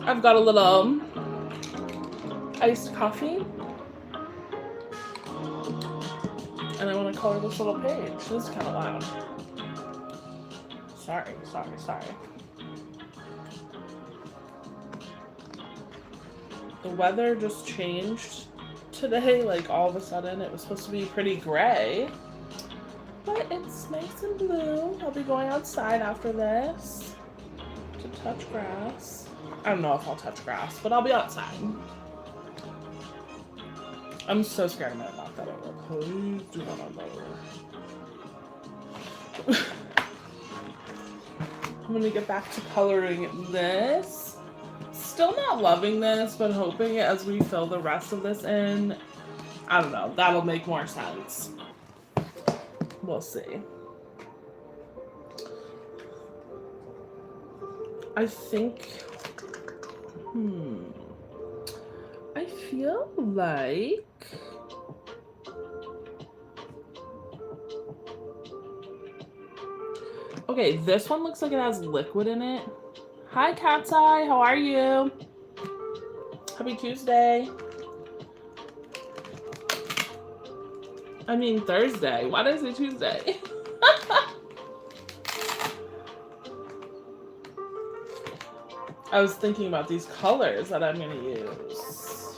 I've got a little iced coffee. And I want to color this little page. This is kind of loud. Sorry. The weather just changed today. Like all of a sudden it was supposed to be pretty gray. But it's nice and blue. I'll be going outside after this to touch grass. I don't know if I'll touch grass, but I'll be outside. I'm so scared I'm gonna knock that over. Please do not knock that over. I'm gonna get back to coloring this. Still not loving this, but hoping as we fill the rest of this in, I don't know, that'll make more sense. We'll see. I think, I feel like okay, this one looks like it has liquid in it. Hi, Cat's Eye, how are you? Happy Tuesday. I mean Thursday. Why did I say Tuesday? I was thinking about these colors that I'm gonna use.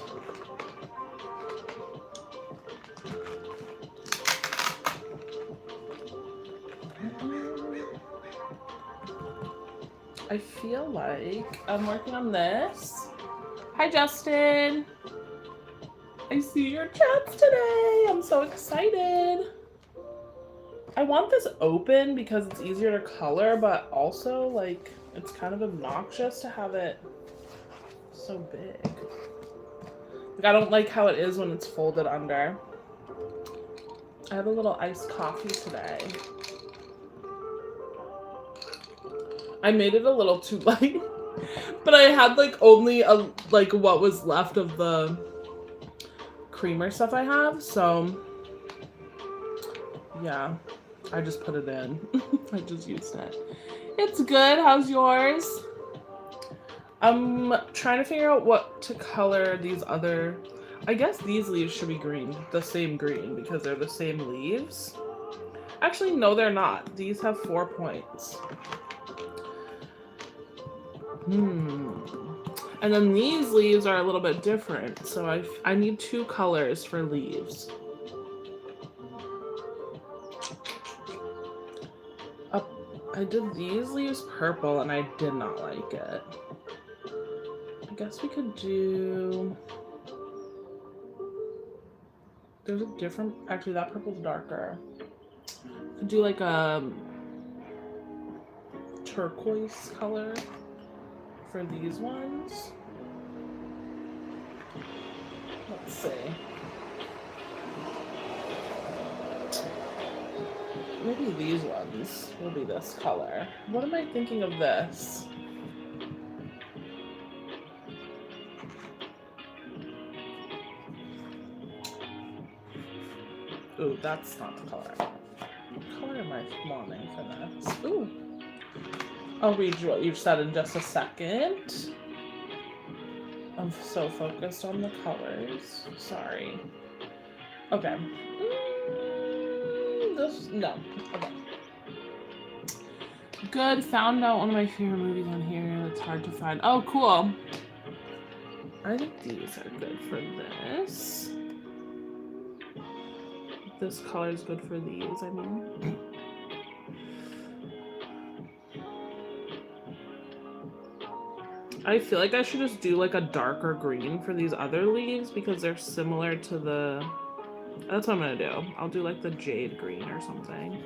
I feel like I'm working on this. Hi, Justin. I see your chats today. I'm so excited. I want this open because it's easier to color, but also like it's kind of obnoxious to have it so big. Like, I don't like how it is when it's folded under. I had a little iced coffee today. I made it a little too light, but I had like only what was left of the creamer stuff I have, so yeah, I just put it in. I just used it. It's good. How's yours? I'm trying to figure out what to color these other, I guess these leaves should be green, the same green, because they're the same leaves. Actually, no, they're not. These have 4 points. And then these leaves are a little bit different, so I need 2 colors for leaves. I did these leaves purple and I did not like it. I guess we could do... There's a different... Actually, that purple's darker. Could do like a turquoise color for these ones. Let's see. Maybe these ones will be this color. What am I thinking of this? Ooh, that's not the color. What color am I wanting for this? Ooh. I'll read you what you've said in just a second. I'm so focused on the colors. Sorry. Okay. No. Okay. Good. Found out one of my favorite movies on here. It's hard to find. Oh, cool. I think these are good for this. This color is good for these, I mean. I feel like I should just do like a darker green for these other leaves because they're similar to the... That's what I'm gonna do. I'll do like the jade green or something.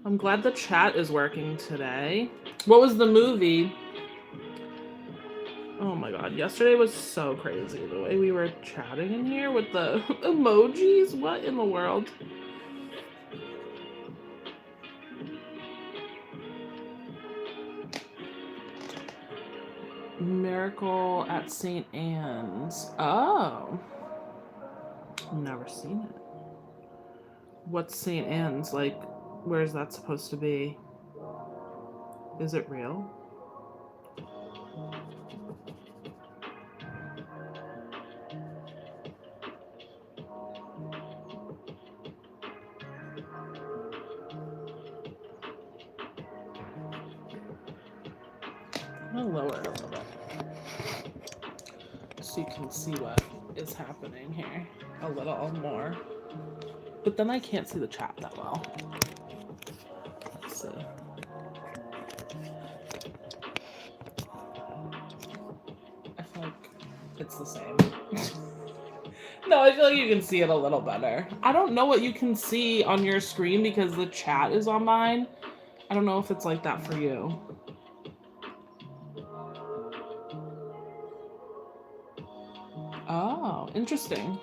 I'm glad the chat is working today. What was the movie? Oh my god, yesterday was so crazy. The way we were chatting in here with the emojis. What in the world? Miracle at St. Anne's. Oh. Never seen it. What's St. Anne's? Like, where's that supposed to be? Is it real? I'm gonna lower it a little bit so you can see what is happening here a little more. But then I can't see the chat that well. Let's see. I feel like it's the same. No, I feel like you can see it a little better. I don't know what you can see on your screen because the chat is on mine. I don't know if it's like that for you. Oh, interesting.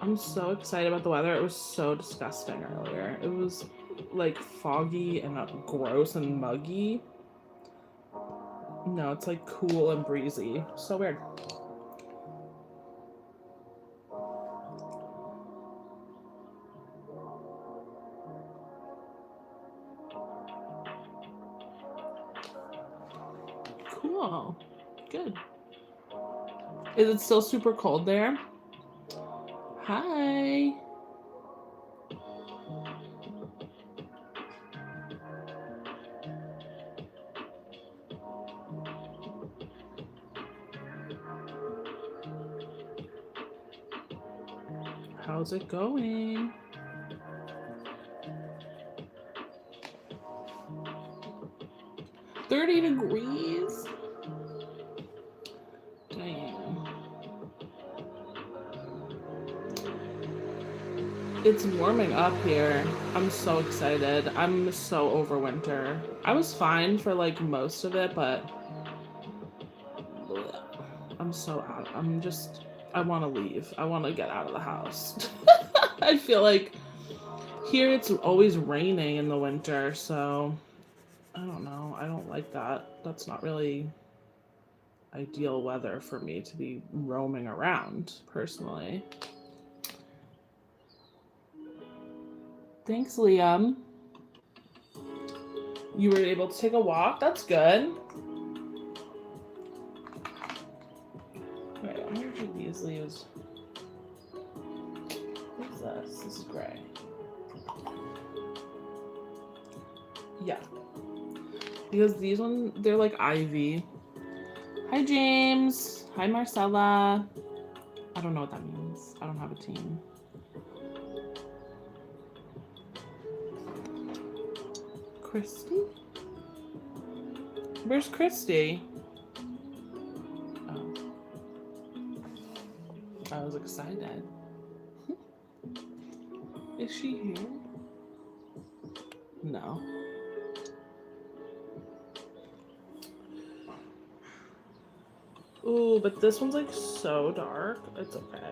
I'm so excited about the weather. It was so disgusting earlier. It was like foggy and gross and muggy. No, it's like cool and breezy. So weird. Cool. Good. Is it still super cold there? Hi. How's it going? $30 degrees? Damn. It's warming up here. I'm so excited. I'm so over winter. I was fine for like most of it, but I'm so out. I want to leave. I want to get out of the house. I feel like here it's always raining in the winter, so I don't know. I don't like that. That's not really ideal weather for me to be roaming around, personally. Thanks, Liam. You were able to take a walk? That's good. Wait, I wonder if these leaves... What is this? This is gray. Yeah. Because these ones, they're like ivy. Hi, James. Hi, Marcella. I don't know what that means. I don't have a team. Christy? Where's Christy? Oh. I was excited. Is she here? No. Ooh, but this one's like so dark. It's okay.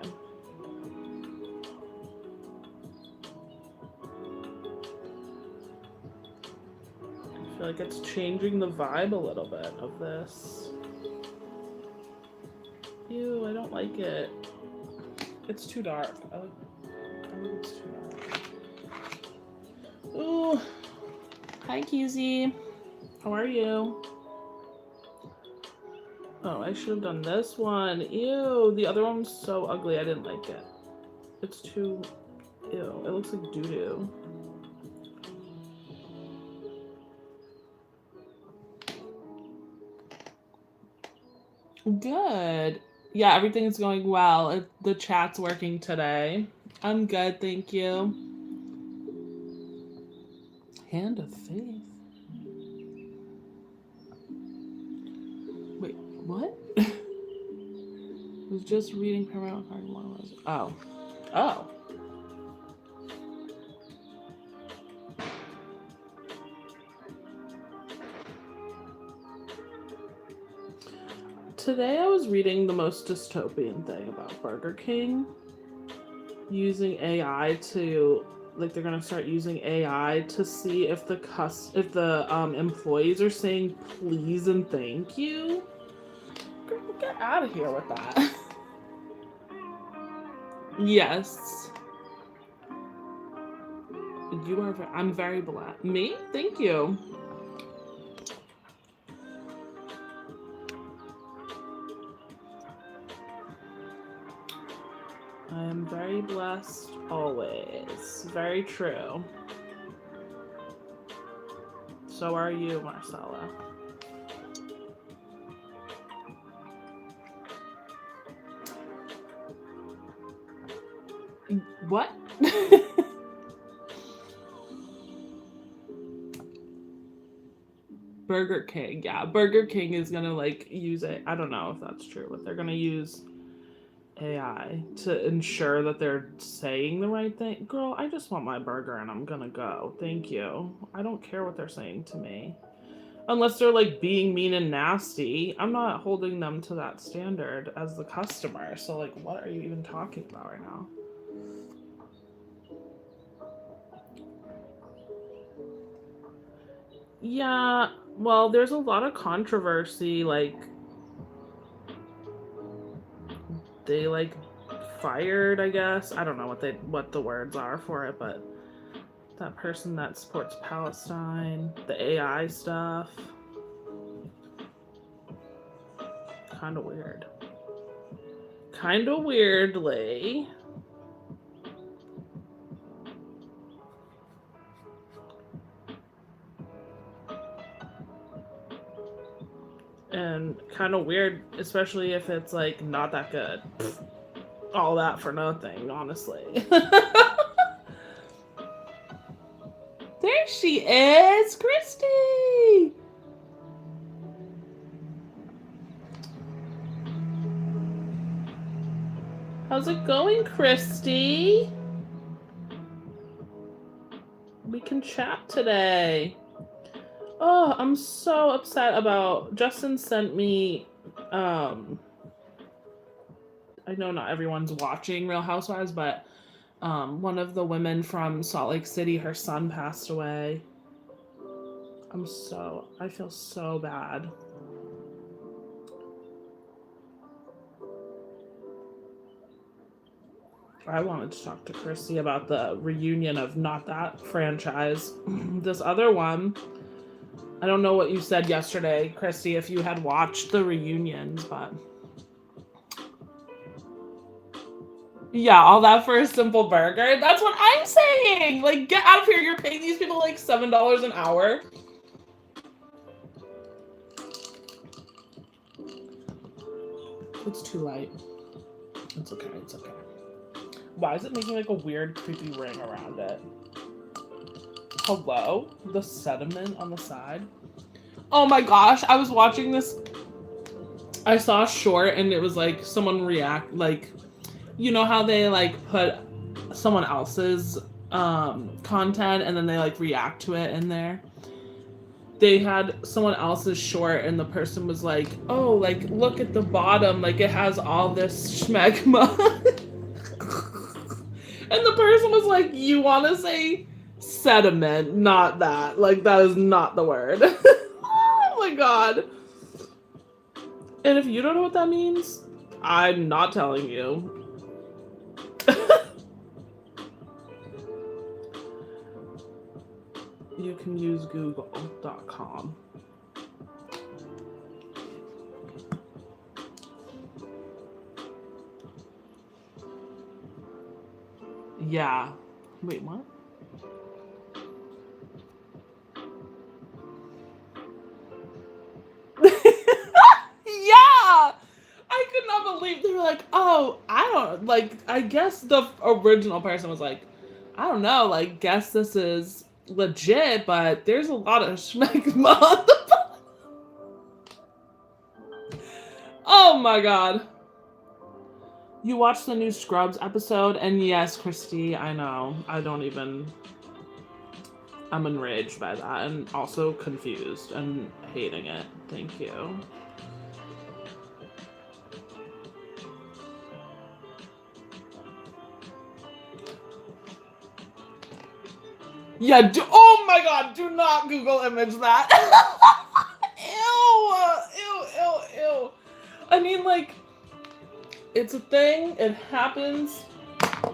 I feel like it's changing the vibe a little bit of this. Ew, I don't like it. It's too dark. I think it's too dark. Ooh. Hi, Kizzy. How are you? Oh, I should have done this one. Ew, the other one was so ugly. I didn't like it. It's too... Ew, it looks like doo-doo. Good. Yeah, everything's going well. The chat's working today. I'm good, thank you. Hand of Faith. Wait, what? I was just reading Paramount Card one was. Oh. Oh. Today I was reading the most dystopian thing about Burger King. Using AI to, like, they're gonna start using AI to see if the employees are saying please and thank you. out of here with that. Yes. You are, I'm very blessed. Me? Thank you. I am very blessed always. Very true. So are you, Marcella. What? Burger King, yeah. Burger King is gonna like use it. I don't know if that's true, but they're gonna use AI to ensure that they're saying the right thing. Girl, I just want my burger and I'm gonna go. Thank you. I don't care what they're saying to me. Unless they're like being mean and nasty. I'm not holding them to that standard as the customer. So like, what are you even talking about right now? Yeah, well, there's a lot of controversy, like, they, like, fired, I guess. I don't know what the words are for it, but that person that supports Palestine, the AI stuff. Kind of weird. Kind of weirdly. And kind of weird, especially if it's, like, not that good. All that for nothing, honestly. There she is, Christy! How's it going, Christy? We can chat today. Oh, I'm so upset about... Justin sent me... I know not everyone's watching Real Housewives, but one of the women from Salt Lake City, her son passed away. I feel so bad. I wanted to talk to Christy about the reunion of not that franchise. This other one, I don't know what you said yesterday, Christy, if you had watched the reunions, but... Yeah, all that for a simple burger. That's what I'm saying! Like, get out of here. You're paying these people like $7 an hour. It's too light. It's okay, it's okay. Why is it making like a weird creepy ring around it? Hello? The sediment on the side? Oh my gosh, I was watching this. I saw a short and it was like someone react, like, you know how they like put someone else's content and then they like react to it in there? They had someone else's short and the person was like, oh, like, look at the bottom, like it has all this schmegma. And the person was like, you want to say sediment, not that. Like, that is not the word. Oh my god. And if you don't know what that means, I'm not telling you. You can use google.com. Yeah. Wait, what? Yeah! I could not believe they were like, oh, I don't, like, I guess the original person was like, I don't know, like, guess this is legit, but there's a lot of schmegma on the bottom. Oh my god. You watched the new Scrubs episode, and yes, Christy, I know. I'm enraged by that, and also confused and hating it. Thank you. Yeah, oh my god, do not Google image that. Ew. I mean, like, It's a thing. It happens.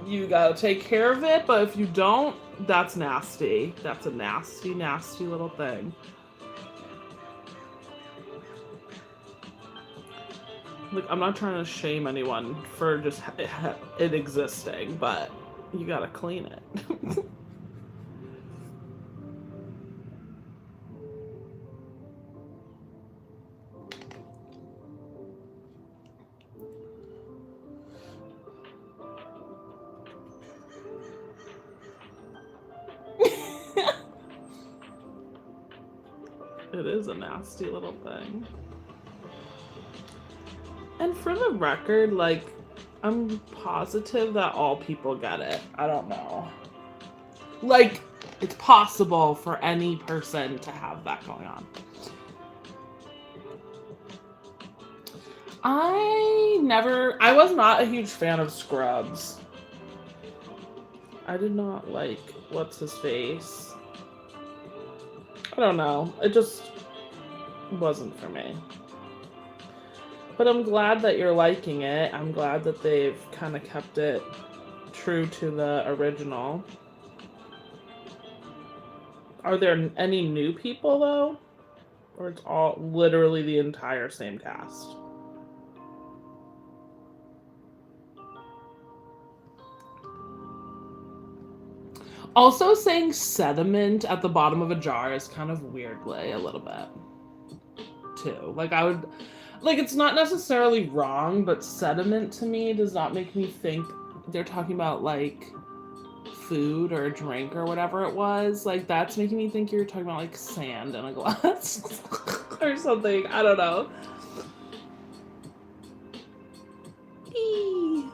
You gotta take care of it, but if you don't, that's nasty. That's a nasty, nasty little thing. Like, I'm not trying to shame anyone for just it existing, but you gotta clean it. It is a nasty little thing. And for the record, like, I'm positive that all people get it. I don't know. Like, it's possible for any person to have that going on. I was not a huge fan of Scrubs. I did not like what's his face. I don't know. It just wasn't for me. But I'm glad that you're liking it. I'm glad that they've kind of kept it true to the original. Are there any new people, though? Or it's all literally the entire same cast? Also, saying sediment at the bottom of a jar is kind of weirdly a little bit, too. Like, I would... Like, it's not necessarily wrong, but sediment to me does not make me think they're talking about, like, food or a drink or whatever it was. Like, that's making me think you're talking about, like, sand in a glass or something. I don't know. Eee.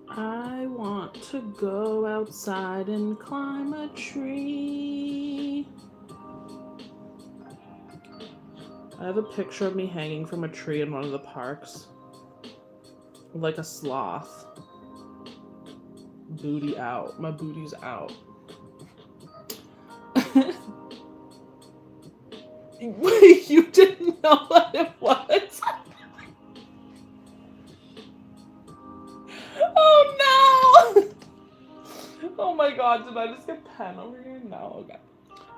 I want to go outside and climb a tree. I have a picture of me hanging from a tree in one of the parks. Like a sloth. Booty out. My booty's out. Wait, you didn't know what it was? Oh no! Oh my god, did I just get pen over here? No, okay.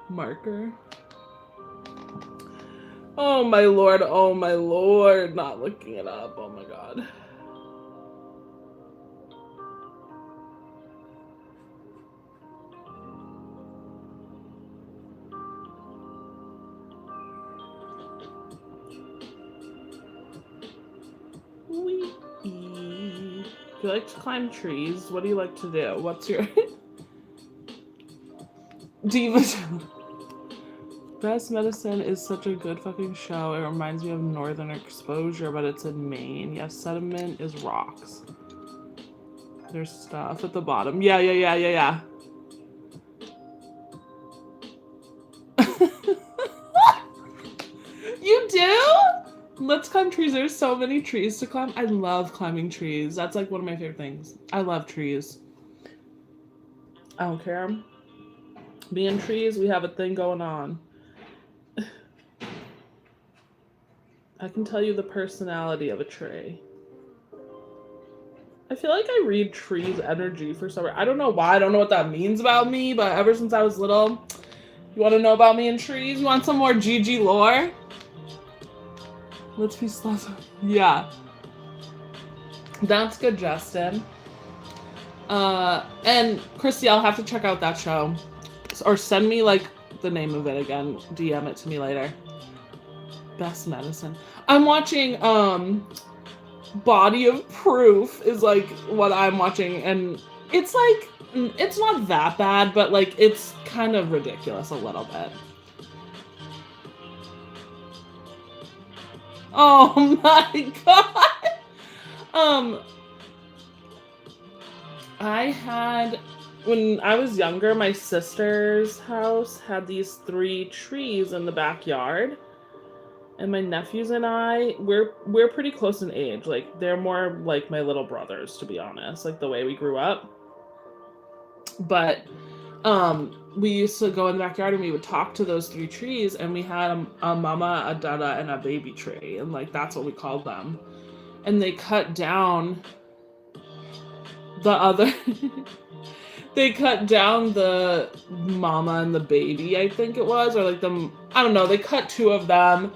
Marker. Oh my lord, not looking it up, oh my god. Wee. Do you like to climb trees? What do you like to do? What's your... Diva... Best Medicine is such a good fucking show. It reminds me of Northern Exposure, but it's in Maine. Yes, sediment is rocks. There's stuff at the bottom. Yeah. You do? Let's climb trees. There's so many trees to climb. I love climbing trees. That's like one of my favorite things. I love trees. I don't care. Me and trees, we have a thing going on. I can tell you the personality of a tree. I feel like I read trees' energy for some reason. I don't know why. I don't know what that means about me, but ever since I was little, you want to know about me and trees? You want some more JiJi lore? Let's be slow. Yeah. That's good, Justin. And Christy, I'll have to check out that show. Or send me, like, the name of it again. DM it to me later. Best Medicine. I'm watching, Body of Proof is, like, what I'm watching. And it's, like, it's not that bad, but, like, it's kind of ridiculous a little bit. Oh my god! I had... When I was younger, my sister's house had these 3 trees in the backyard. And my nephews and I, we're pretty close in age. Like, they're more like my little brothers, to be honest. Like, the way we grew up. But, we used to go in the backyard and we would talk to those 3 trees. And we had a mama, a dada, and a baby tree. And, like, that's what we called them. and they cut down the other they cut down the mama and the baby, I think it was, or like I don't know, they cut two of them,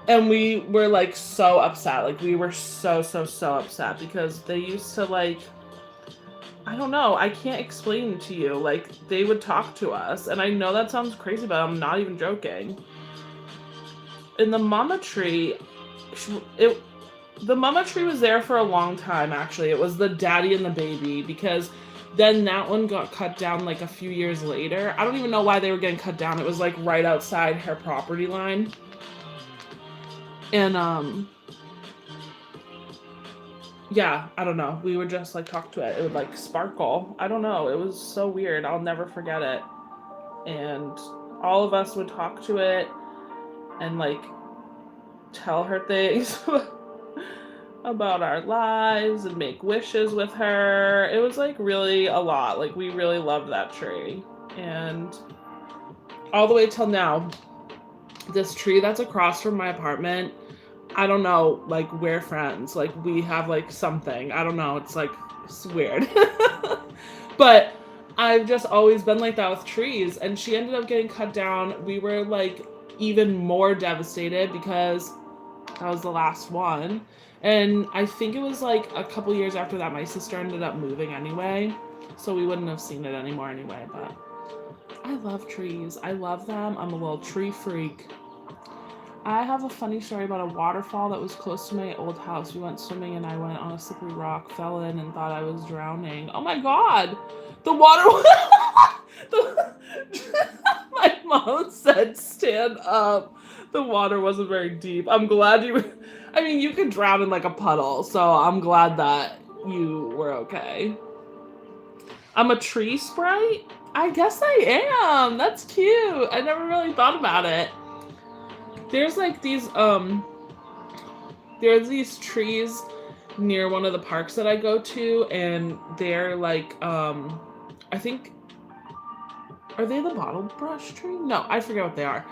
and we were like so upset. Like we were so upset because they used to like, I don't know, I can't explain to you, like they would talk to us, and I know that sounds crazy, but I'm not even joking. In the mama tree, the mama tree was there for a long time, actually. It was the daddy and the baby, because then that one got cut down like a few years later. I don't even know why they were getting cut down. It was like right outside her property line. And yeah, I don't know. We would just like talk to it. It would like sparkle. I don't know. It was so weird. I'll never forget it. And all of us would talk to it and like tell her things about our lives and make wishes with her. It was like really a lot. Like we really loved that tree. And all the way till now, this tree that's across from my apartment, I don't know, like we're friends. Like we have like something. I don't know. It's like, it's weird. But I've just always been like that with trees. And she ended up getting cut down. We were like even more devastated because that was the last one. And I think it was like a couple years after that, my sister ended up moving anyway. So we wouldn't have seen it anymore anyway. But I love trees. I love them. I'm a little tree freak. I have a funny story about a waterfall that was close to my old house. We went swimming and I went on a slippery rock, fell in, and thought I was drowning. Oh my God. The water... My mom said, stand up. The water wasn't very deep. I'm glad you... I mean, you could drown in like a puddle, so I'm glad that you were okay. I'm a tree sprite? I guess I am. That's cute. I never really thought about it. There's like these, there's these trees near one of the parks that I go to, and they're like, I think, are they the bottle brush tree? No, I forget what they are.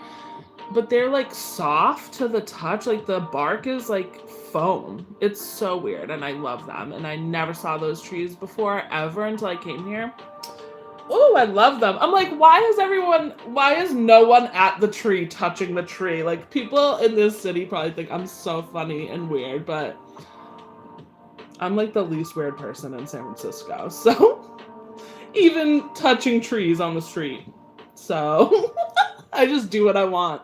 But they're like soft to the touch. Like the bark is like foam. It's so weird, and I love them. And I never saw those trees before ever until I came here. Oh, I love them. I'm like, why is no one at the tree touching the tree? Like people in this city probably think I'm so funny and weird, but I'm like the least weird person in San Francisco. So even touching trees on the street. So I just do what I want.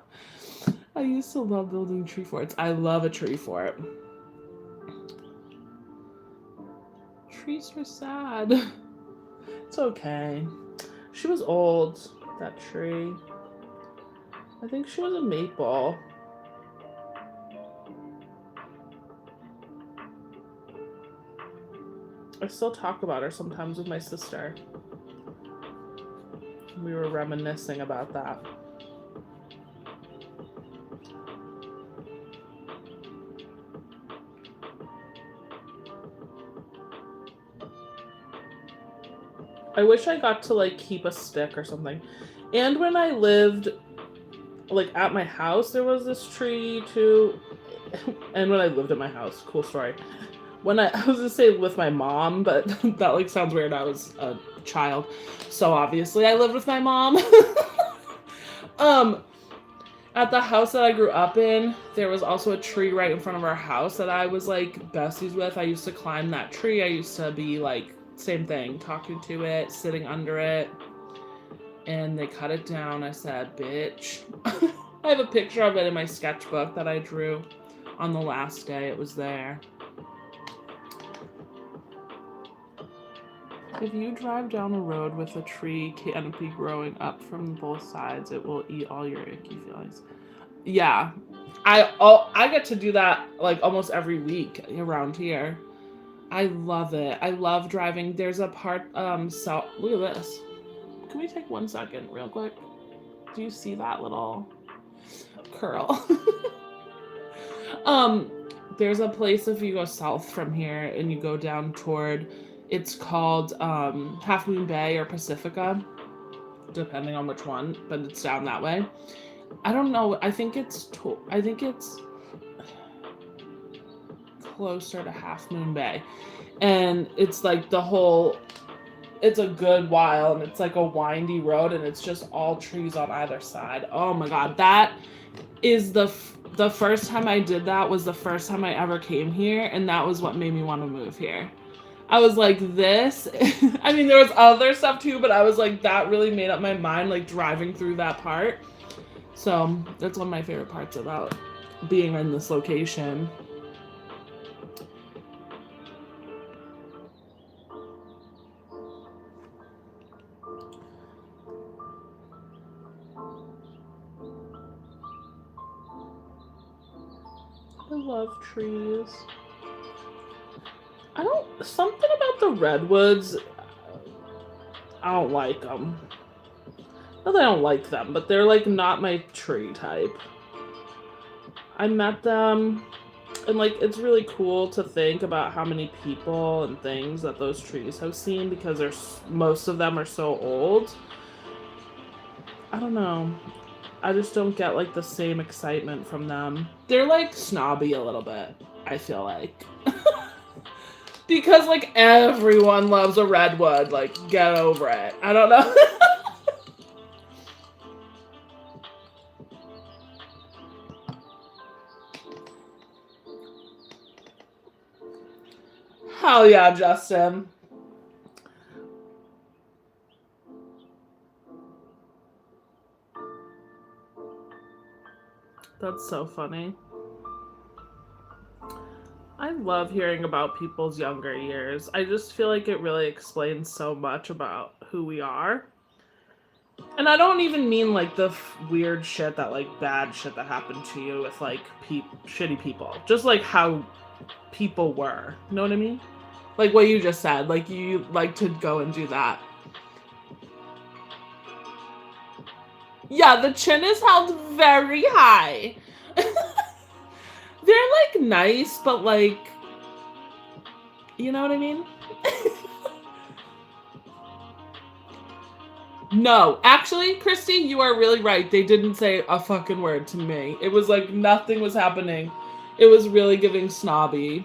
I used to love building tree forts. I love a tree fort. Trees are sad. It's okay. She was old, that tree. I think she was a maple. I still talk about her sometimes with my sister. We were reminiscing about that. I wish I got to like keep a stick or something. And when I lived like at my house, there was this tree too. And when I lived at my house, cool story. When I was gonna say with my mom, but that like sounds weird. I was a child, so obviously I lived with my mom. At the house that I grew up in, there was also a tree right in front of our house that I was like besties with. I used to climb that tree. I used to be like, same thing, talking to it, sitting under it, and they cut it down. I said, bitch. I have a picture of it in my sketchbook that I drew on the last day it was there. If you drive down a road with a tree canopy growing up from both sides, it will eat all your icky feelings. Yeah, I get to do that like almost every week around here. I love it. I love driving. There's a part, so look at this. Can we take 1 second real quick? Do you see that little curl? There's a place if you go south from here and you go down toward, it's called Half Moon Bay or Pacifica, depending on which one, but it's down that way. I don't know. I think it's closer to Half Moon Bay. And it's like it's a good while, and it's like a windy road, and it's just all trees on either side. Oh my God, that is the first time I did that was the first time I ever came here, and that was what made me want to move here. I was like, this, I mean, there was other stuff too, but I was like, that really made up my mind, like driving through that part. So that's one of my favorite parts about being in this location. I love trees. Something about the redwoods, I don't like them. Not that I don't like them, but they're like not my tree type. I met them, and like it's really cool to think about how many people and things that those trees have seen, because most of them are so old. I don't know. I just don't get like the same excitement from them. They're like snobby a little bit, I feel like. Because like everyone loves a redwood, like get over it. I don't know. Hell yeah, Justin. That's so funny. I love hearing about people's younger years. I just feel like it really explains so much about who we are. And I don't even mean like the weird shit that like bad shit that happened to you with like shitty people. Just like how people were. You know what I mean? Like what you just said. Like you like to go and do that. Yeah, the chin is held very high. They're like nice, but like, you know what I mean? No, actually, Christy, you are really right. They didn't say a fucking word to me. It was like nothing was happening. It was really giving snobby.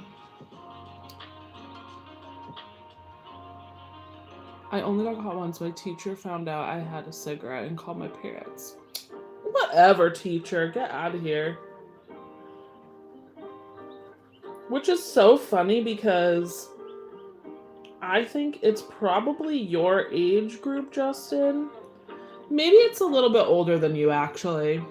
I only got caught once. My teacher found out I had a cigarette and called my parents. Whatever, teacher. Get out of here. Which is so funny because I think it's probably your age group, Justin. Maybe it's a little bit older than you, actually.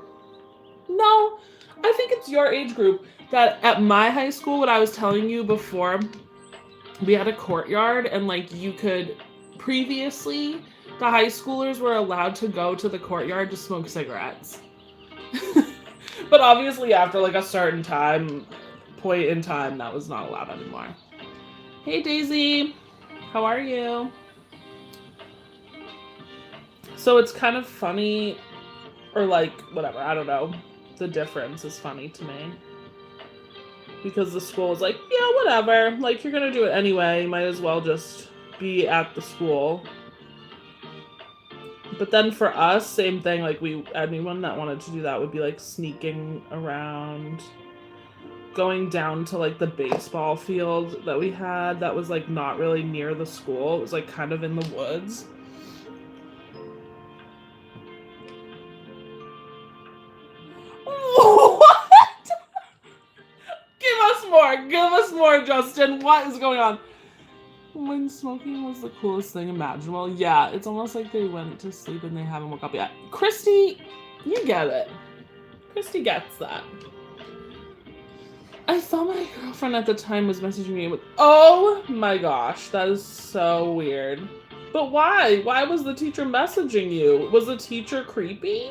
No, I think it's your age group. That at my high school, what I was telling you before, we had a courtyard, and like you could, previously, the high schoolers were allowed to go to the courtyard to smoke cigarettes. But obviously after like a certain point in time, that was not allowed anymore. Hey Daisy, how are you? So it's kind of funny, or like, whatever, I don't know. The difference is funny to me. Because the school is like, yeah, whatever. Like, you're gonna do it anyway. You might as well just be at the school. But then for us, same thing. Like, anyone that wanted to do that would be like sneaking around, going down to like the baseball field that we had that was like not really near the school. It was like kind of in the woods. What? Give us more, Justin. What is going on? When smoking was the coolest thing imaginable. Yeah, it's almost like they went to sleep and they haven't woke up yet. Christy, you get it. Christy gets that. I thought my girlfriend at the time was messaging me with, oh my gosh, that is so weird. But why? Why was the teacher messaging you? Was the teacher creepy?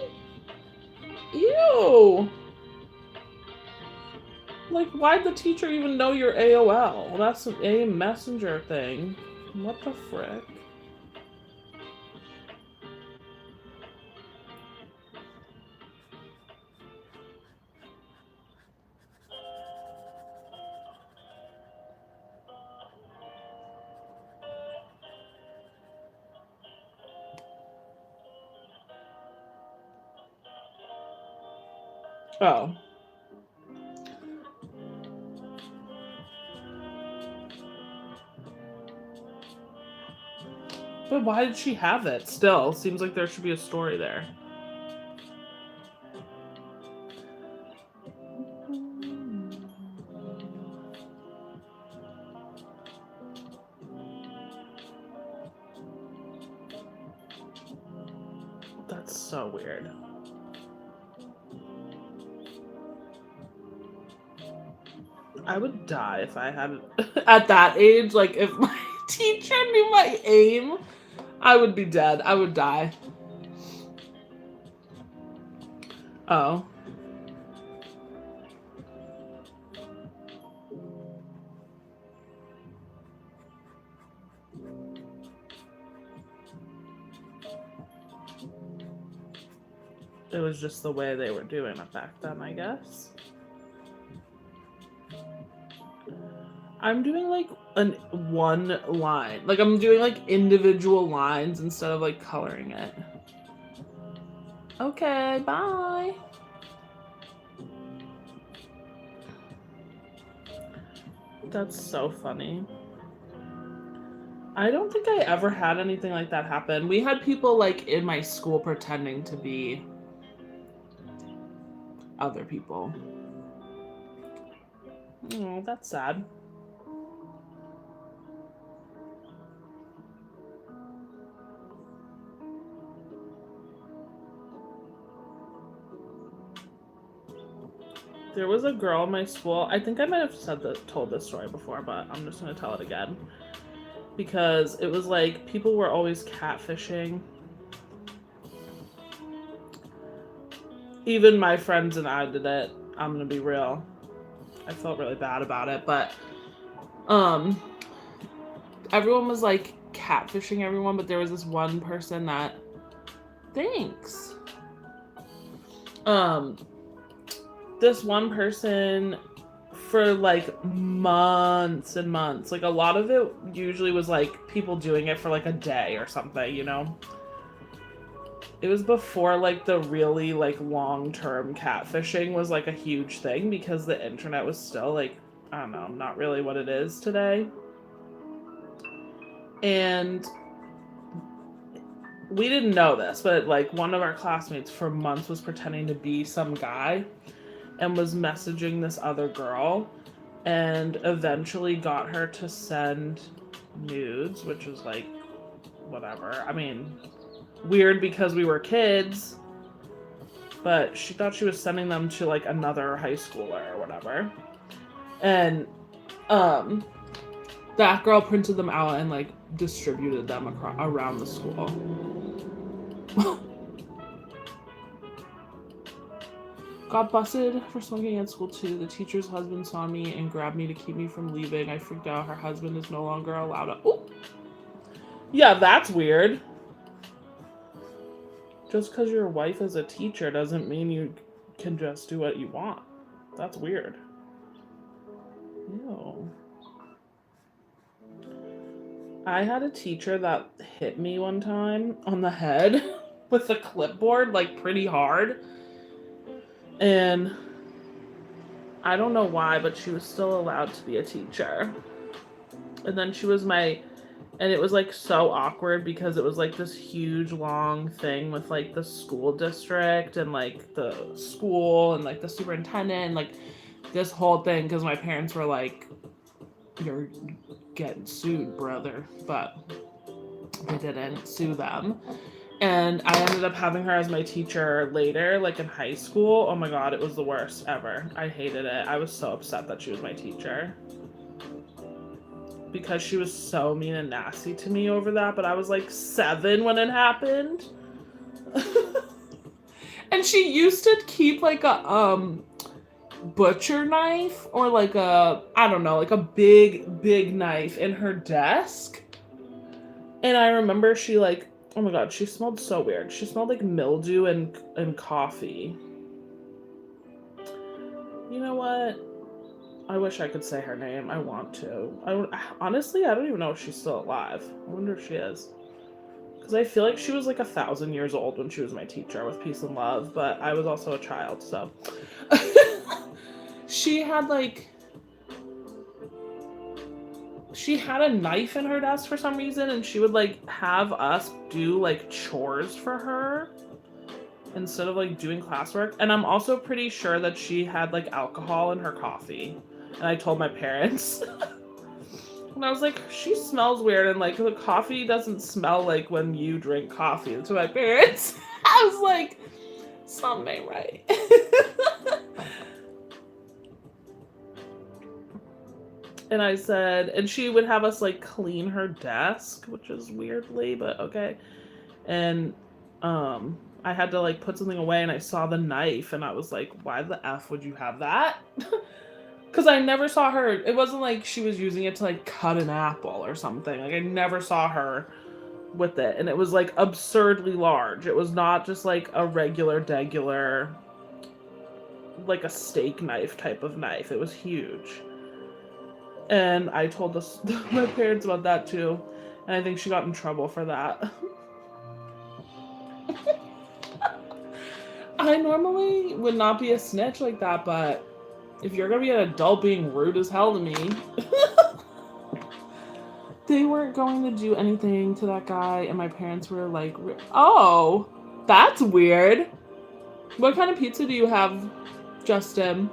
Ew. Like, why'd the teacher even know your AOL? That's an A messenger thing. What the frick? Oh. But why did she have it? Still, seems like there should be a story there. That's so weird. I would die if I had at that age, like if my teacher knew my aim, I would be dead. I would die. Oh. It was just the way they were doing it back then, I guess. I'm doing like one line. Like I'm doing like individual lines instead of like coloring it. Okay, bye. That's so funny. I don't think I ever had anything like that happen. We had people like in my school pretending to be other people. Oh, that's sad. There was a girl in my school. I think I might have told this story before, but I'm just gonna tell it again. Because it was like people were always catfishing. Even my friends and I did it. I'm gonna be real. I felt really bad about it, but everyone was like catfishing everyone, but there was this one person that thanks. This one person for like months and months. Like a lot of it usually was like people doing it for like a day or something, you know? It was before like the really like long-term catfishing was like a huge thing because the internet was still like, I don't know, not really what it is today. And we didn't know this, but like one of our classmates for months was pretending to be some guy and was messaging this other girl and eventually got her to send nudes, which was like, whatever. I mean, weird because we were kids, but she thought she was sending them to like another high schooler or whatever. And that girl printed them out and like distributed them around the school. Got busted for smoking at school too. The teacher's husband saw me and grabbed me to keep me from leaving. I freaked out. Her husband is no longer allowed to. Oh, yeah, that's weird. Just because your wife is a teacher doesn't mean you can just do what you want. That's weird. Ew. I had a teacher that hit me one time on the head with a clipboard, like pretty hard. And I don't know why, but she was still allowed to be a teacher. And then she was and it was like so awkward because it was like this huge long thing with like the school district and like the school and like the superintendent and like this whole thing because my parents were like, you're getting sued, brother. But they didn't sue them. And I ended up having her as my teacher later, like in high school. Oh my god, it was the worst ever. I hated it. I was so upset that she was my teacher. Because she was so mean and nasty to me over that, but I was like 7 when it happened. And she used to keep like a butcher knife or like I don't know, like a big knife in her desk. And I remember she like, oh my god, she smelled so weird. She smelled like mildew and coffee. You know what? I wish I could say her name. I want to. Honestly, I don't even know if she's still alive. I wonder if she is. Because I feel like she was like 1,000 years old when she was my teacher with peace and love, but I was also a child, so. She had like she had a knife in her desk for some reason, and she would like have us do like chores for her instead of like doing classwork. And I'm also pretty sure that she had like alcohol in her coffee. And I told my parents. And I was like, she smells weird, and like the coffee doesn't smell like when you drink coffee. To my parents. I was like, something ain't right. And I said, and she would have us like clean her desk, which is weirdly, but okay. And I had to like put something away, and I saw the knife, and I was like, why the F would you have that? Because I never saw her. It wasn't like she was using it to like cut an apple or something. Like I never saw her with it, and it was like absurdly large. It was not just like a regular, like a steak knife type of knife. It was huge. And I told my parents about that too, and I think she got in trouble for that. I normally would not be a snitch like that, but if you're gonna be an adult being rude as hell to me, they weren't going to do anything to that guy, and my parents were like, oh, that's weird. What kind of pizza do you have, Justin?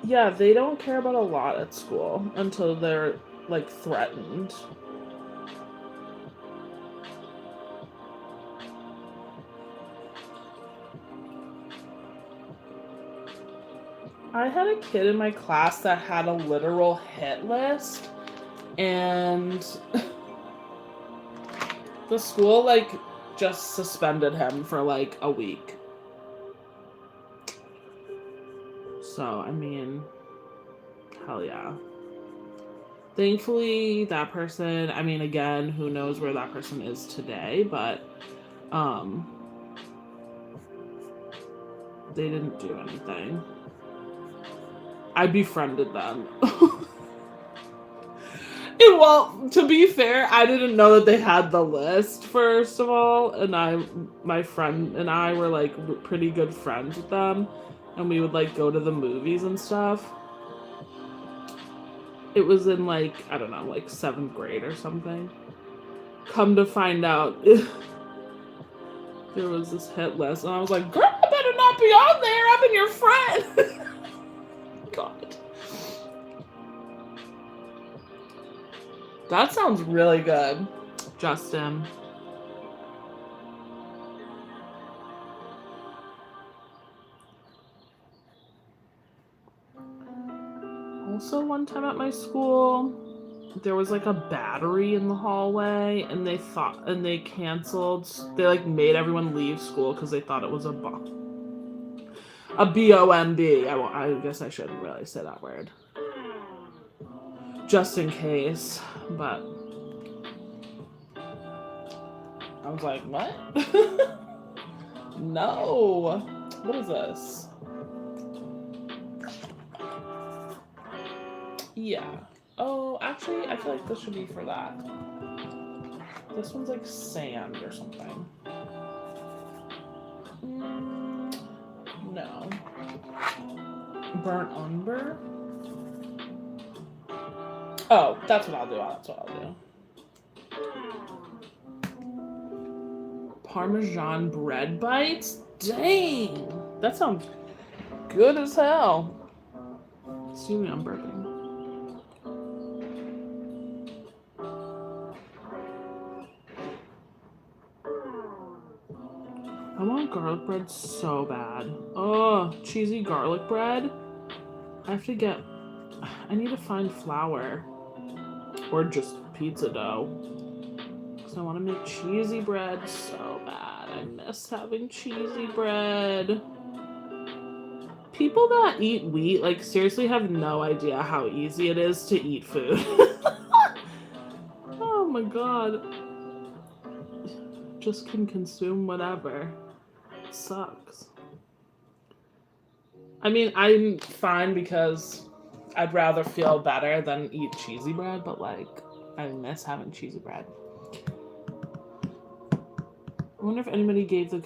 Yeah, they don't care about a lot at school until they're, like, threatened. I had a kid in my class that had a literal hit list, and the school, like, just suspended him for, like, a week. So, I mean, hell yeah. Thankfully, that person, I mean, again, who knows where that person is today, but, they didn't do anything. I befriended them. Well, to be fair, I didn't know that they had the list, first of all, and my friend and I were, like, pretty good friends with them, and we would, like, go to the movies and stuff. It was in, like, I don't know, like 7th grade or something. Come to find out, there was this hit list, and I was like, girl, I better not be on there, I've been your friend. God. That sounds really good, Justin. Also, one time at my school, there was like a battery in the hallway, and they canceled. They like made everyone leave school because they thought it was a bomb. A B-O-M-B. I guess I shouldn't really say that word. Just in case, but I was like, what? No. What is this? Yeah. Oh, actually, I feel like this should be for that. This one's like sand or something. No. Burnt umber? Oh, that's what I'll do. That's what I'll do. Parmesan bread bites? Dang! That sounds good as hell. Excuse me, I'm burping. I want garlic bread so bad. Oh, cheesy garlic bread. I need to find flour. Or just pizza dough. Because I want to make cheesy bread so bad. I miss having cheesy bread. People that eat wheat, like, seriously have no idea how easy it is to eat food. Oh my god. Just can consume whatever. It sucks. I mean, I'm fine because I'd rather feel better than eat cheesy bread, but, like, I miss having cheesy bread. I wonder if anybody gave the...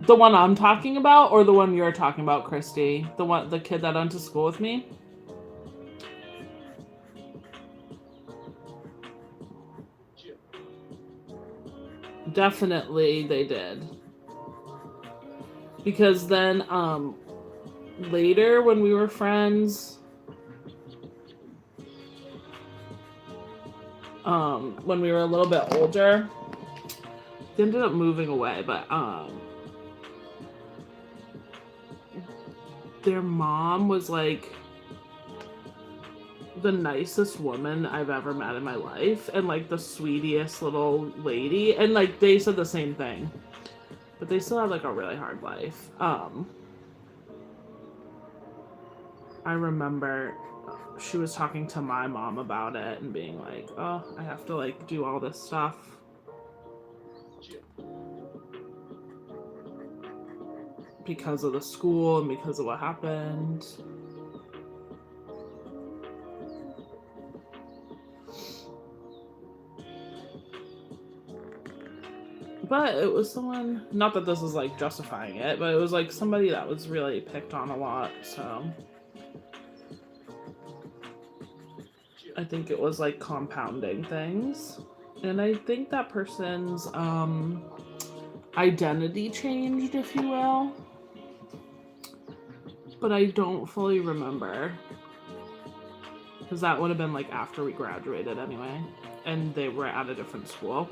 The one I'm talking about, or the one you're talking about, Christy? The kid that went to school with me? Definitely they did. Because then, later when we were friends, when we were a little bit older, they ended up moving away, but, their mom was like the nicest woman I've ever met in my life, and like the sweetest little lady, and like they said the same thing, but they still had like a really hard life. I remember she was talking to my mom about it and being like, oh, I have to like do all this stuff because of the school and because of what happened. But it was someone, not that this is like justifying it, but it was like somebody that was really picked on a lot, so I think it was like compounding things. And I think that person's identity changed, if you will. But I don't fully remember. Because that would have been like after we graduated anyway. And they were at a different school.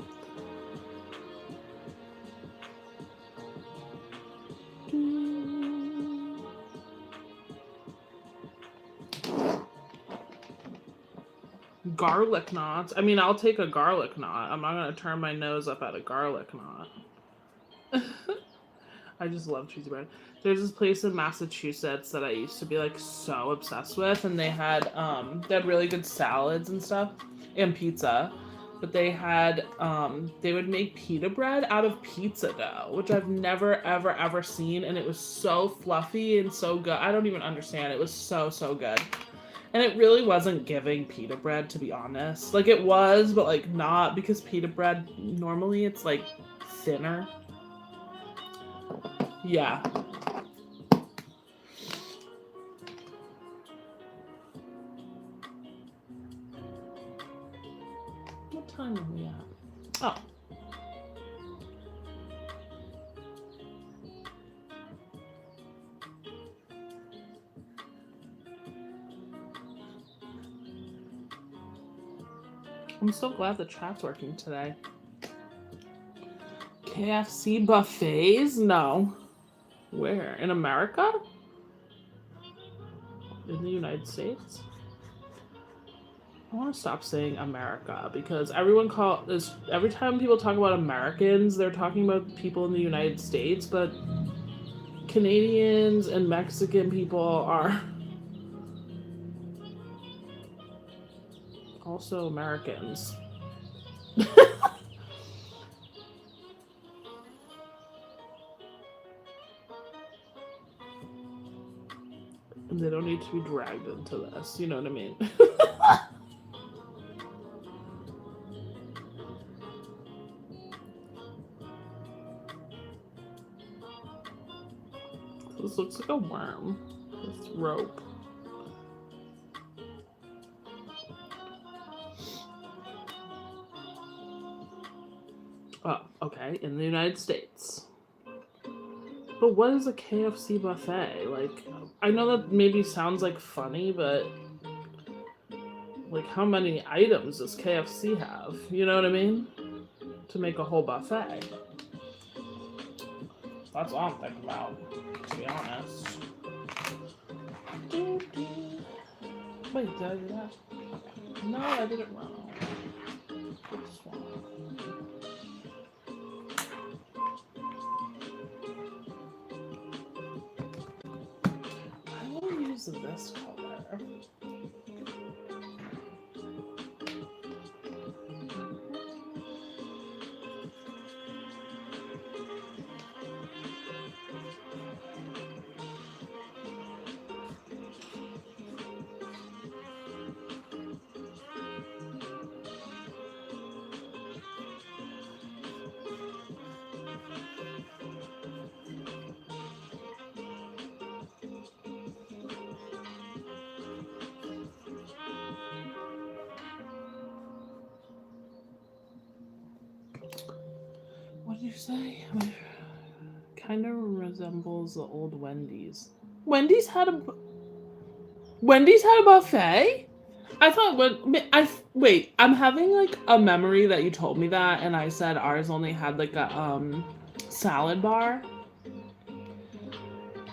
Garlic knots. I mean, I'll take a garlic knot. I'm not going to turn my nose up at a garlic knot. I just love cheesy bread. There's this place in Massachusetts that I used to be like so obsessed with, and they had really good salads and stuff and pizza. But they had they would make pita bread out of pizza dough, which I've never ever seen, and it was so fluffy and so good. I don't even understand. It was so good. And it really wasn't giving pita bread, to be honest. Like, it was, but, like, not, because pita bread, normally it's, like, thinner. Yeah. What time are we at? Oh. I'm so glad the chat's working today. KFC buffets? No. Where? In America? In the United States? I want to stop saying America because every time people talk about Americans, they're talking about people in the United States, but Canadians and Mexican people are also Americans. And they don't need to be dragged into this, you know what I mean? This looks like a worm with rope. Oh, okay, in the United States. But what is a KFC buffet? Like, I know that maybe sounds like funny, but like, how many items does KFC have? You know what I mean? To make a whole buffet. That's all I'm thinking about, to be honest. Wait, did I do that? No, I did it wrong. This one. I will use this color. What did you say? Kind of resembles the old Wendy's. Wendy's had a buffet? I thought wait, I'm having like a memory that you told me that and I said ours only had like a salad bar.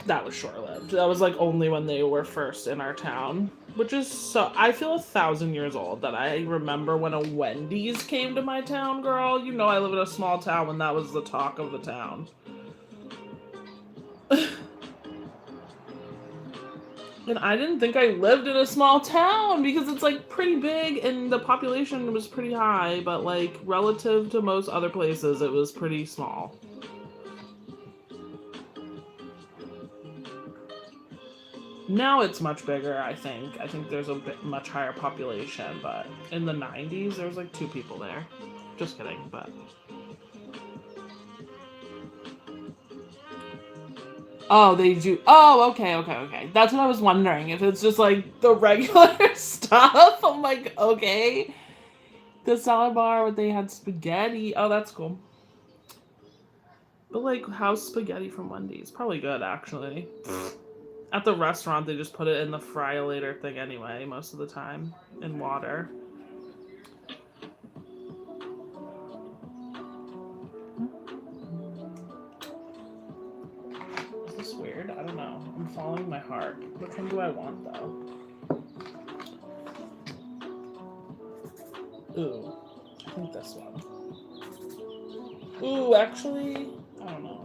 That was short-lived. That was like only when they were first in our town, which is so I feel 1,000 years old that I remember when a Wendy's came to my town, girl. You know I live in a small town when that was the talk of the town. And I didn't think I lived in a small town because it's like pretty big and the population was pretty high, but like relative to most other places, it was pretty small. Now it's much bigger, I think. I think there's a much higher population, but in the 90s, there was like 2 people there. Just kidding, but... Oh, they do. Oh, okay. That's what I was wondering. If it's just like the regular stuff. I'm like, okay. The salad bar, where they had spaghetti. Oh, that's cool. But like, how's spaghetti from Wendy's? Probably good, actually. At the restaurant, they just put it in the fry-later thing anyway, most of the time, in water. Weird. I don't know. I'm following my heart. Which one do I want, though? Ooh. I think this one. Ooh, actually, I don't know.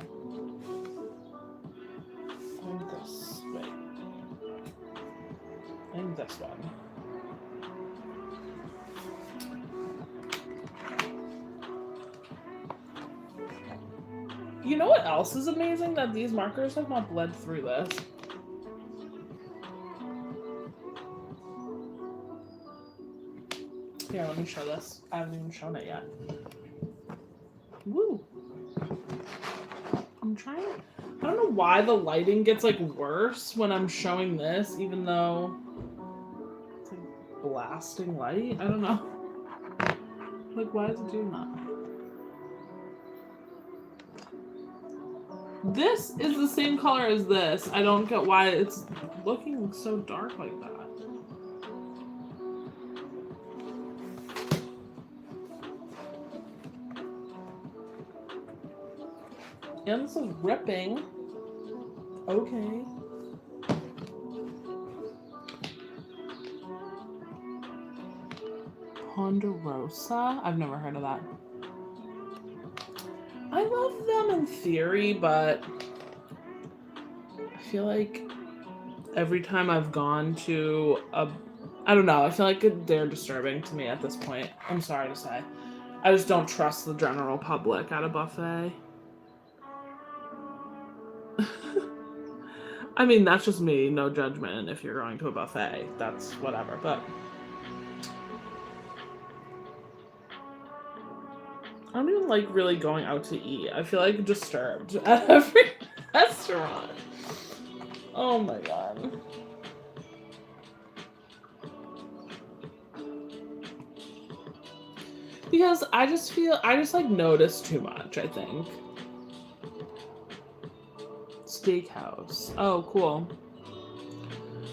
I think this. Wait. I think this one. You know what else is amazing? That these markers have not bled through this. Here, let me show this. I haven't even shown it yet. Woo! I'm trying... I don't know why the lighting gets, like, worse when I'm showing this, even though it's, like, blasting light. I don't know. Like, why is it doing that? This is the same color as this. I don't get why it's looking so dark like that. And this is ripping. Okay. Ponderosa? I've never heard of that. I love them in theory, but I feel like every time I've gone to I don't know, I feel like they're disturbing to me at this point. I'm sorry to say. I just don't trust the general public at a buffet. I mean, that's just me, no judgment if you're going to a buffet. That's whatever, but... I don't even like really going out to eat. I feel like disturbed at every restaurant. Oh my god. Because I just like notice too much, I think. Steakhouse. Oh, cool.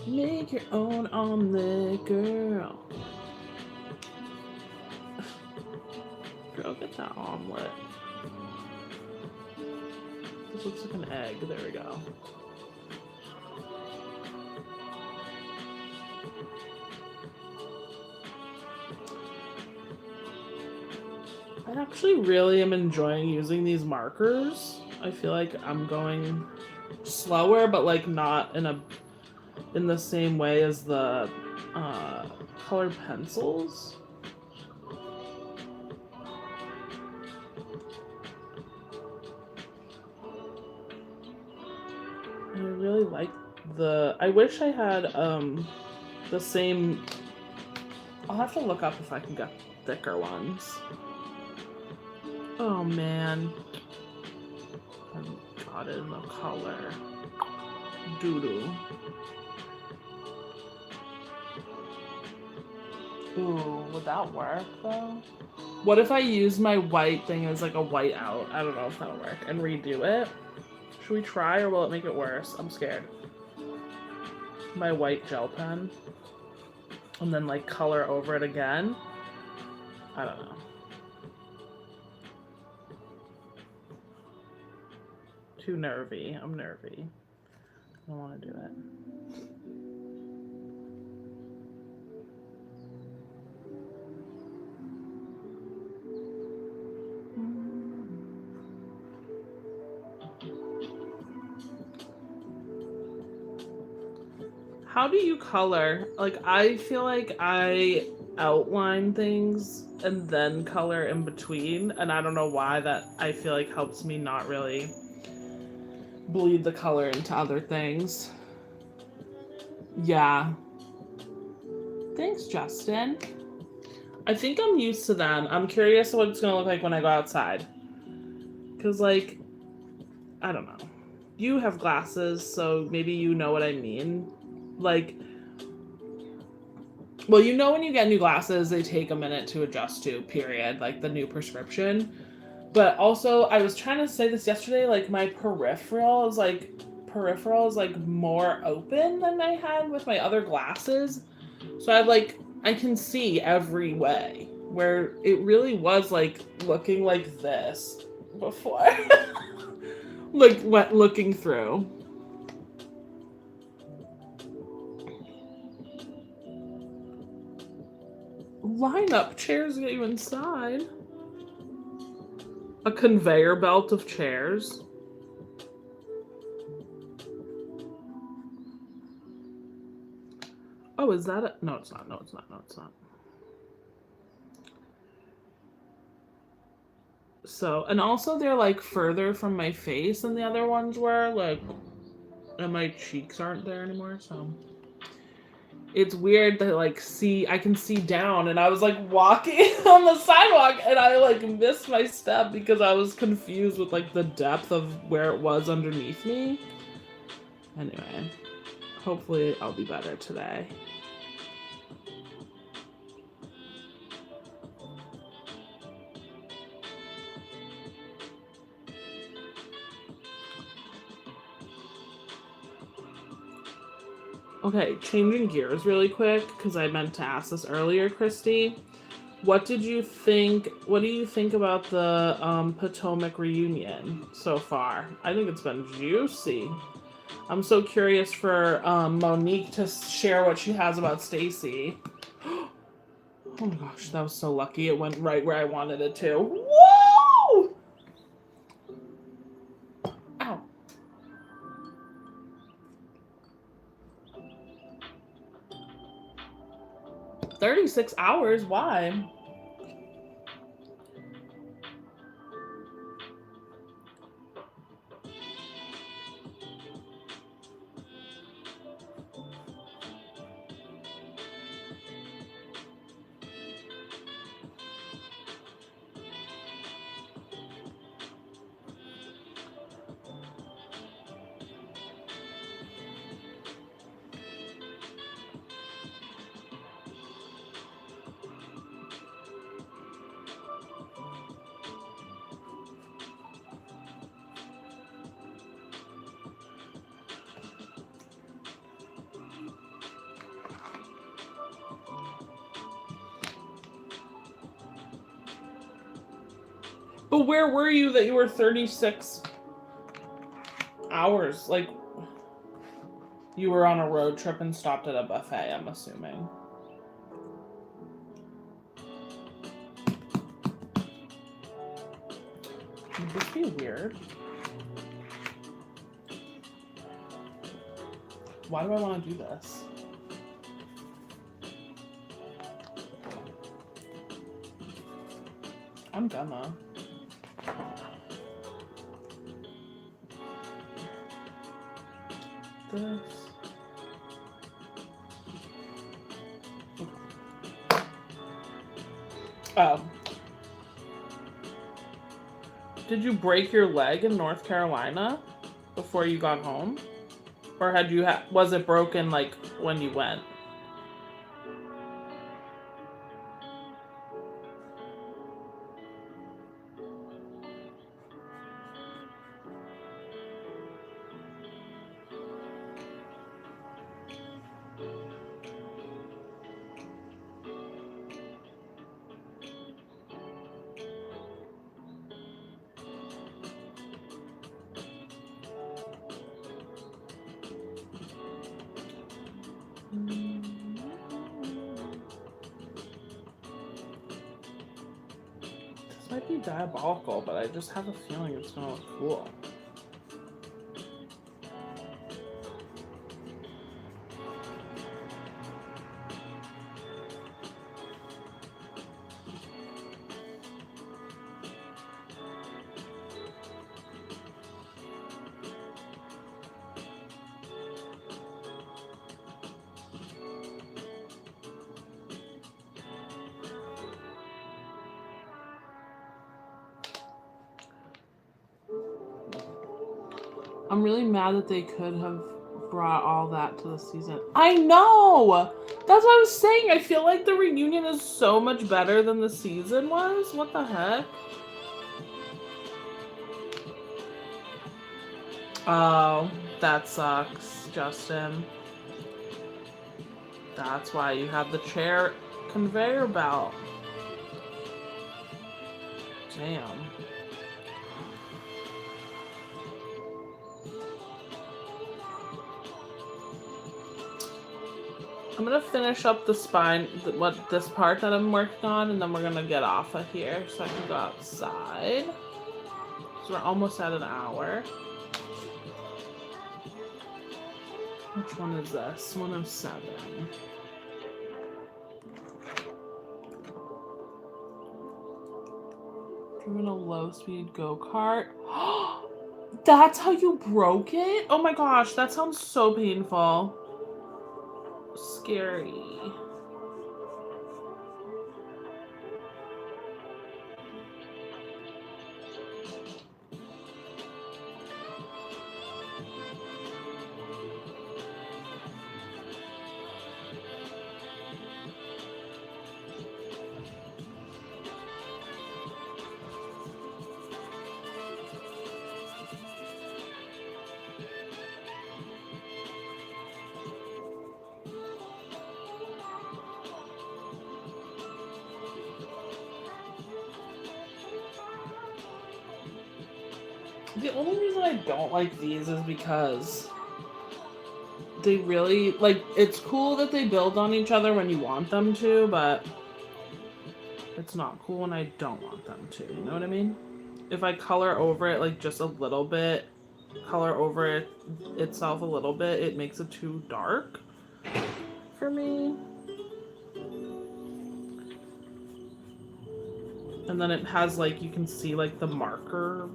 Make your own omelet, girl. Girl, get that omelet. This looks like an egg. There we go. I actually really am enjoying using these markers. I feel like I'm going slower, but like not in the same way as the colored pencils. I really like I wish I had the same. I'll have to look up if I can get thicker ones. Oh man. I got it in the color. Doo-doo. Ooh, would that work though? What if I use my white thing as like a white out? I don't know if that'll work. And redo it. Should we try or will it make it worse? I'm scared. My white gel pen. And then like color over it again. I don't know. Too nervy. I'm nervy. I don't want to do it. How do you color? Like, I feel like I outline things and then color in between, and I don't know why that I feel like helps me not really bleed the color into other things. Yeah. Thanks, Justin. I think I'm used to them. I'm curious what it's gonna look like when I go outside. Cause like, I don't know. You have glasses, so maybe you know what I mean. Like, well, you know when you get new glasses, they take a minute to adjust to, period, like the new prescription. But also, I was trying to say this yesterday, like my peripheral is like more open than I had with my other glasses. So I can see every way, where it really was like looking like this before. Like looking through. Line up chairs get you inside. A conveyor belt of chairs. Oh, is that no, it's not. No, it's not. No, it's not. So, and also they're like further from my face than the other ones were, like, and my cheeks aren't there anymore, so it's weird to like see, I can see down, and I was like walking on the sidewalk and I like missed my step because I was confused with like the depth of where it was underneath me. Anyway, hopefully I'll be better today. Okay, changing gears really quick, because I meant to ask this earlier, Christy. What do you think about the Potomac reunion so far? I think it's been juicy. I'm so curious for Monique to share what she has about Stacy. Oh my gosh, that was so lucky. It went right where I wanted it to. Whoa! Ow. 36 hours? Why? But where were you that you were 36 hours? Like, you were on a road trip and stopped at a buffet, I'm assuming. Would this be weird? Why do I want to do this? I'm gonna. This. Oh. Did you break your leg in North Carolina before you got home? Or had you was it broken like when you went? This might be diabolical, but I just have a feeling it's gonna look cool. I'm really mad that they could have brought all that to the season. I know! That's what I was saying. I feel like the reunion is so much better than the season was. What the heck? Oh, that sucks, Justin. That's why you have the chair conveyor belt. Damn. I'm gonna finish up the spine, this part that I'm working on, and then we're gonna get off of here so I can go outside. So we're almost at an hour. Which one is this? 107. Driven a low-speed go-kart. That's how you broke it? Oh my gosh, that sounds so painful. Scary. The only reason I don't like these is because they really, like, it's cool that they build on each other when you want them to, but it's not cool when I don't want them to, you know what I mean? If I color over it, like, just a little bit, color over it itself a little bit, it makes it too dark for me. And then it has, like, you can see, like, the marker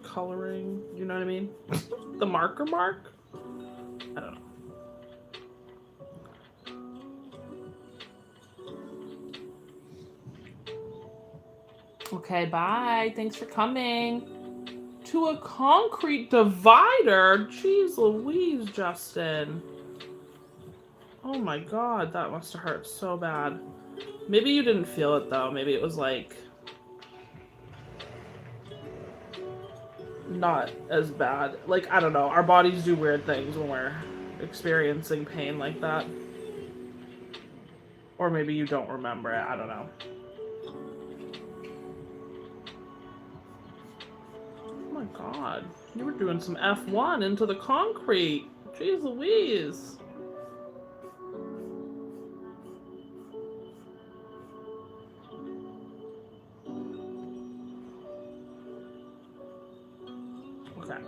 coloring, you know what I mean? The marker mark? I don't know. Okay, bye. Thanks for coming. To a concrete divider? Jeez Louise, Justin. Oh my god, that must have hurt so bad. Maybe you didn't feel it though. Maybe it was like not as bad. Like, I don't know. Our bodies do weird things when we're experiencing pain like that. Or maybe you don't remember it. I don't know. Oh my god. You were doing some F1 into the concrete. Jeez Louise. Okay.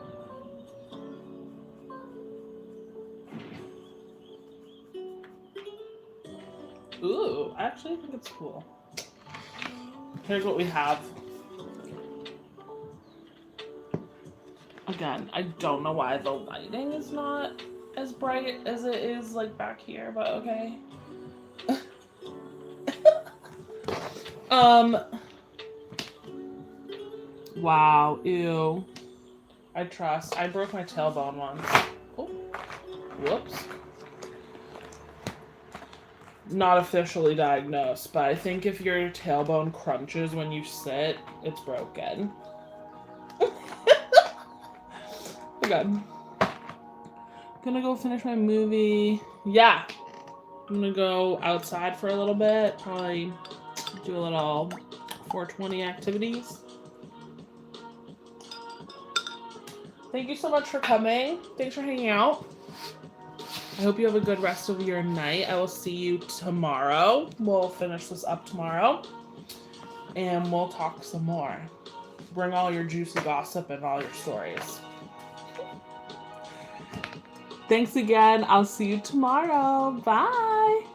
Ooh, I actually think it's cool. Here's what we have. Again, I don't know why the lighting is not as bright as it is like back here, but okay. Wow, ew. I trust. I broke my tailbone once. Oh, whoops. Not officially diagnosed, but I think if your tailbone crunches when you sit, it's broken. Okay. Gonna go finish my movie. Yeah. I'm gonna go outside for a little bit. Probably do a little 420 activities. Thank you so much for coming. Thanks for hanging out. I hope you have a good rest of your night. I will see you tomorrow. We'll finish this up tomorrow. and we'll talk some more. Bring all your juicy gossip and all your stories. Thanks again. I'll see you tomorrow. Bye.